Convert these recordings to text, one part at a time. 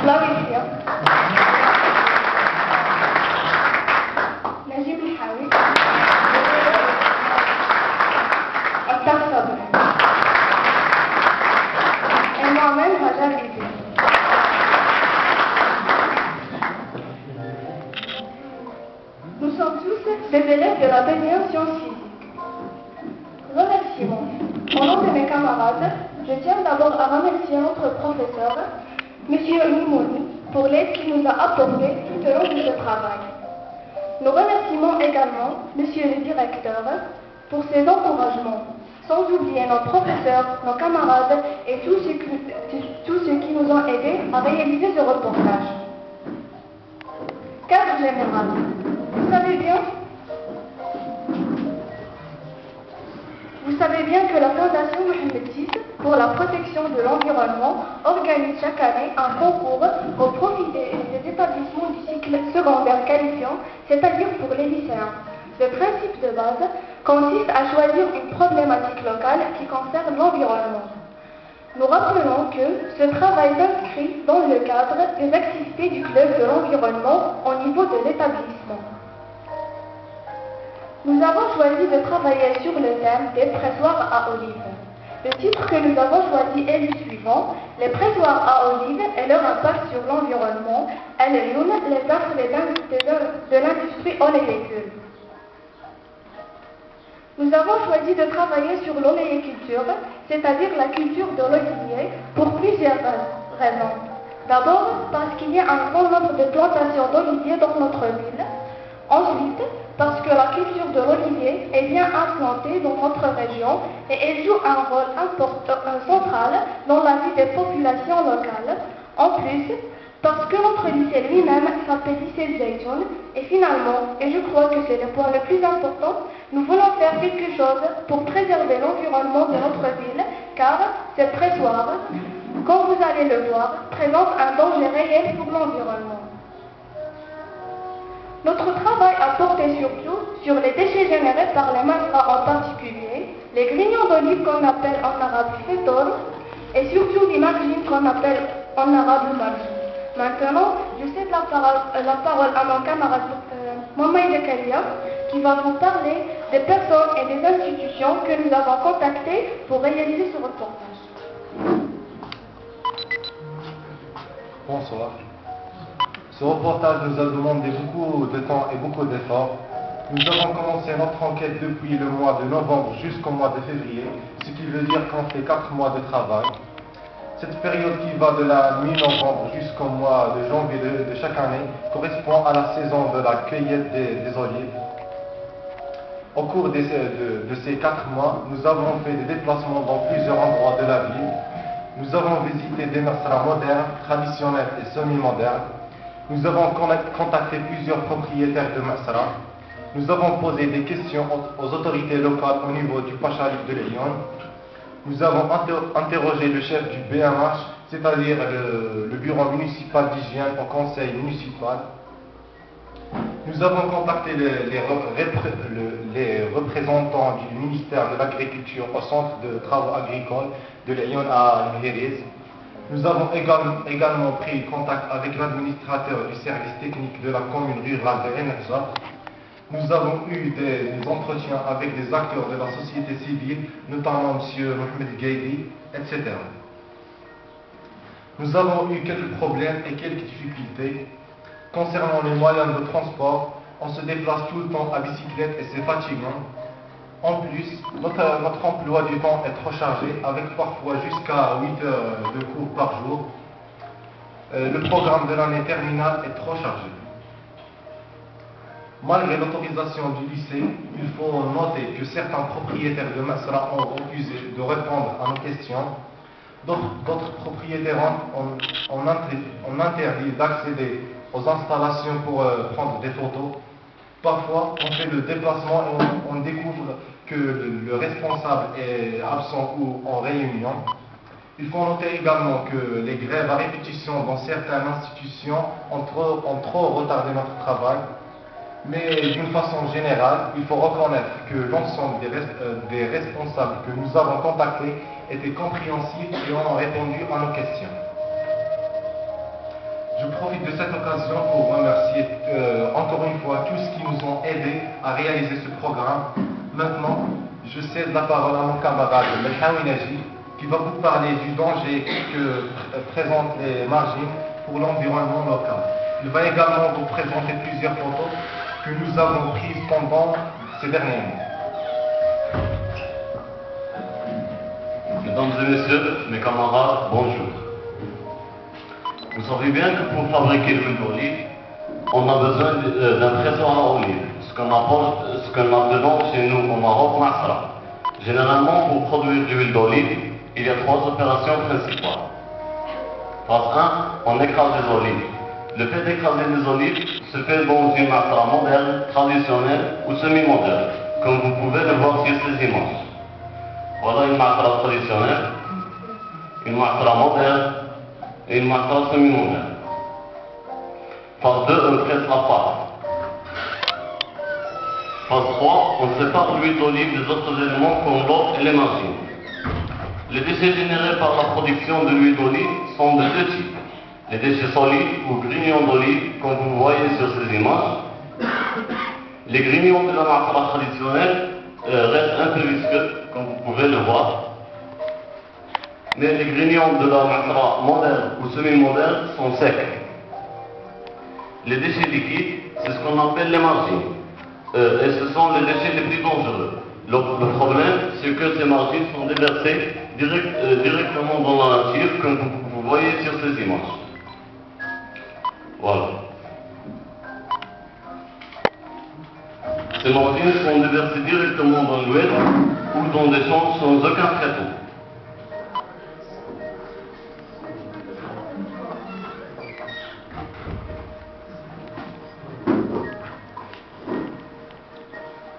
Claricia, Najib Al-Hawi, Attar Sabri, et moi-même Hajar Idil. Nous sommes tous des élèves de la deuxième science physique. Remerciements. Au nom de mes camarades, je tiens d'abord à remercier notre professeur, M. Mimouni, pour l'aide qu'il nous a apportée tout au long de ce travail. Nous remercions également M. le directeur pour ses encouragements, sans oublier nos professeurs, nos camarades et tous ceux qui nous ont aidés à réaliser ce reportage. Cadre général. Vous savez bien que la Fondation Mohamed VI pour la protection de l'environnement organise chaque année un concours au profit des établissements du cycle secondaire qualifiant, c'est-à-dire pour les lycéens. Le principe de base consiste à choisir une problématique locale qui concerne l'environnement. Nous rappelons que ce travail s'inscrit dans le cadre des activités du club de l'environnement au niveau de l'établissement. Nous avons choisi de travailler sur le thème des pressoirs à olives. Le titre que nous avons choisi est le suivant: les pressoirs à olives et leur impact sur l'environnement, les affres de l'industrie oléicole. Nous avons choisi de travailler sur l'oléiculture, c'est-à-dire la culture de l'olivier, pour plusieurs raisons. D'abord, parce qu'il y a un grand nombre de plantations d'oliviers dans notre ville. Ensuite, parce que la culture de l'olivier est bien implantée dans notre région et elle joue un rôle central dans la vie des populations locales. En plus, parce que notre lycée lui-même s'appelle lycée Zaytoun, et finalement, et je crois que c'est le point le plus important, nous voulons faire quelque chose pour préserver l'environnement de notre ville, car ces pressoirs, comme vous allez le voir, présentent un danger réel pour l'environnement. Notre travail a porté surtout sur les déchets générés par les masras en particulier, les grignons d'olive qu'on appelle en arabe fétor, et surtout les margines qu'on appelle en arabe margine. Maintenant, je cède la parole à mon camarade Mohamed Zakaria, qui va vous parler des personnes et des institutions que nous avons contactées pour réaliser ce reportage. Bonsoir. Ce reportage nous a demandé beaucoup de temps et beaucoup d'efforts. Nous avons commencé notre enquête depuis le mois de novembre jusqu'au mois de février, ce qui veut dire qu'on fait 4 mois de travail. Cette période qui va de la mi-novembre jusqu'au mois de janvier de chaque année correspond à la saison de la cueillette des olives. Au cours de ces 4 mois, nous avons fait des déplacements dans plusieurs endroits de la ville. Nous avons visité des masras modernes, traditionnels et semi-modernes. Nous avons contacté plusieurs propriétaires de masras. Nous avons posé des questions aux autorités locales au niveau du Pachalif de Lyon. Nous avons interrogé le chef du BMH, c'est-à-dire le bureau municipal d'hygiène au conseil municipal. Nous avons contacté les représentants du ministère de l'Agriculture au centre de travaux agricoles de Lyon à Mhériz. Nous avons également pris contact avec l'administrateur du service technique de la commune rurale de Enza. Nous avons eu des entretiens avec des acteurs de la société civile, notamment M. Mohamed Gaidi, etc. Nous avons eu quelques problèmes et quelques difficultés. Concernant les moyens de transport, on se déplace tout le temps à bicyclette et c'est fatigant. En plus, notre emploi du temps est trop chargé, avec parfois jusqu'à 8 heures de cours par jour. Le programme de l'année terminale est trop chargé. Malgré l'autorisation du lycée, il faut noter que certains propriétaires de masras ont refusé de répondre à nos questions. D'autres propriétaires ont interdit d'accéder aux installations pour prendre des photos. Parfois, on fait le déplacement et on découvre que le responsable est absent ou en réunion. Il faut noter également que les grèves à répétition dans certaines institutions ont trop retardé notre travail. Mais d'une façon générale, il faut reconnaître que l'ensemble des responsables que nous avons contactés étaient compréhensifs et ont répondu à nos questions. Je profite de cette occasion pour remercier encore une fois tous ceux qui nous ont aidés à réaliser ce programme. Maintenant, je cède la parole à mon camarade Melhaoui Naji, qui va vous parler du danger que présentent les margines pour l'environnement local. Il va également vous présenter plusieurs photos que nous avons prises pendant ces derniers mois. Mesdames et messieurs, mes camarades, bonjour. Vous savez bien que pour fabriquer l'huile d'olive, on a besoin d'un pressoir à olive, ce qu'on appelle chez nous au Maroc, masra. Généralement, pour produire de l'huile d'olive, il y a 3 opérations principales. Phase 1, on écrase les olives. Le fait d'écraser les olives se fait dans une masra moderne, traditionnelle ou semi-moderne, comme vous pouvez le voir sur ces images. Voilà une masra traditionnelle, une masra moderne et une masra semi-moderne. Phase 2, on presse la pâte. Phase 3, on sépare l'huile d'olive des autres éléments comme l'eau et les margines. Les déchets générés par la production de l'huile d'olive sont de 2 types. Les déchets solides ou grignons d'olive, comme vous voyez sur ces images. Les grignons de la masra traditionnelle restent un peu visqueux, comme vous pouvez le voir. Mais les grignons de la masra moderne ou semi-moderne sont secs. Les déchets liquides, c'est ce qu'on appelle les margines. Et ce sont les déchets les plus dangereux. Le problème, c'est que ces margines sont déversées directement dans la nature, comme vous voyez sur ces images. Voilà. Ces margines sont déversées directement dans l'huile ou dans des champs sans aucun traitement.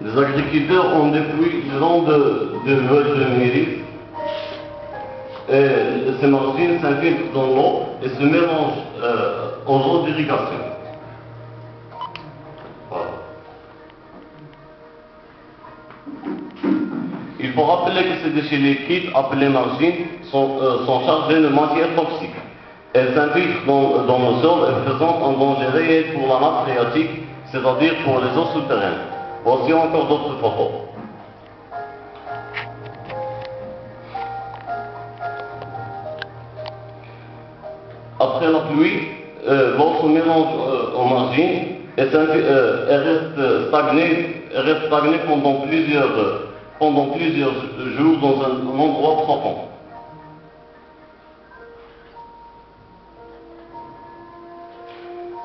Les agriculteurs ont des puits longs de l'huile de myrrhe et ces margines s'infiltrent dans l'eau et se mélangent aux eaux d'irrigation. Voilà. Il faut rappeler que ces déchets liquides, appelés margines, sont chargés de matières toxiques. Elles s'infiltrent dans le sol et présentent un danger réel pour la nappe phréatique, c'est-à-dire pour les eaux souterraines. Voici encore d'autres photos. Après la pluie, l'eau se mélange aux margines et reste stagnée pendant plusieurs jours dans un endroit profond.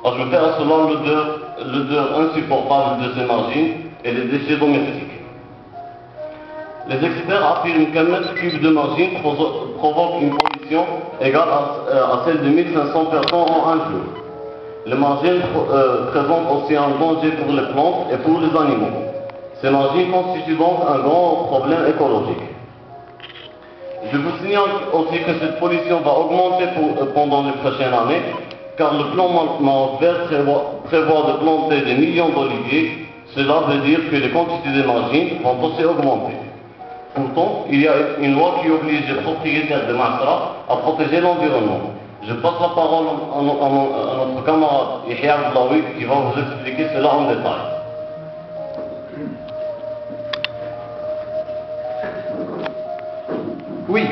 Ajoutez à cela l'odeur insupportable de ces margines et les déchets domestiques. Les experts affirment qu'un mètre cube de margine provoque une pollution égale à celle de 1500 personnes en un jour. Les margines présentent aussi un danger pour les plantes et pour les animaux. Ces margines constituent donc un grand problème écologique. Je vous signale aussi que cette pollution va augmenter pendant les prochaines années, car le plan Maroc Vert prévoit de planter des millions d'oliviers. Cela veut dire que les quantités de margines vont aussi augmenter. Pourtant, il y a une loi qui oblige les propriétaires de masra à protéger l'environnement. Je passe la parole à notre camarade Yahya Abdelawi qui va vous expliquer cela en détail. Oui,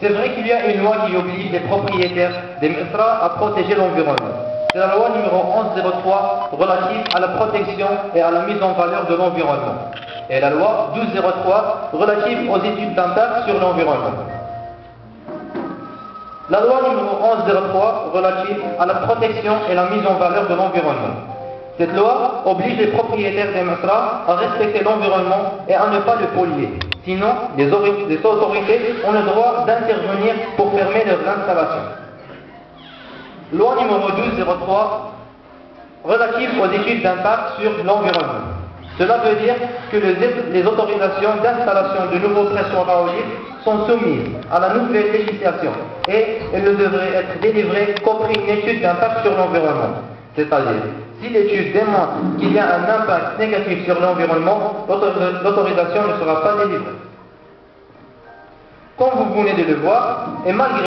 c'est vrai qu'il y a une loi qui oblige les propriétaires des masra à protéger l'environnement. C'est la loi numéro 1103 relative à la protection et à la mise en valeur de l'environnement. Et la loi 1203 relative aux études d'impact sur l'environnement. La loi numéro 1103 relative à la protection et la mise en valeur de l'environnement. Cette loi oblige les propriétaires des masra à respecter l'environnement et à ne pas le polluer. Sinon, les autorités ont le droit d'intervenir pour fermer leurs installations. Loi numéro 1203 relative aux études d'impact sur l'environnement. Cela veut dire que les autorisations d'installation de nouveaux pressoirs à olive sont soumises à la nouvelle législation et elles ne devraient être délivrées qu'après une étude d'impact sur l'environnement. C'est-à-dire, si l'étude démontre qu'il y a un impact négatif sur l'environnement, l'autorisation ne sera pas délivrée. Comme vous venez de le voir, et malgré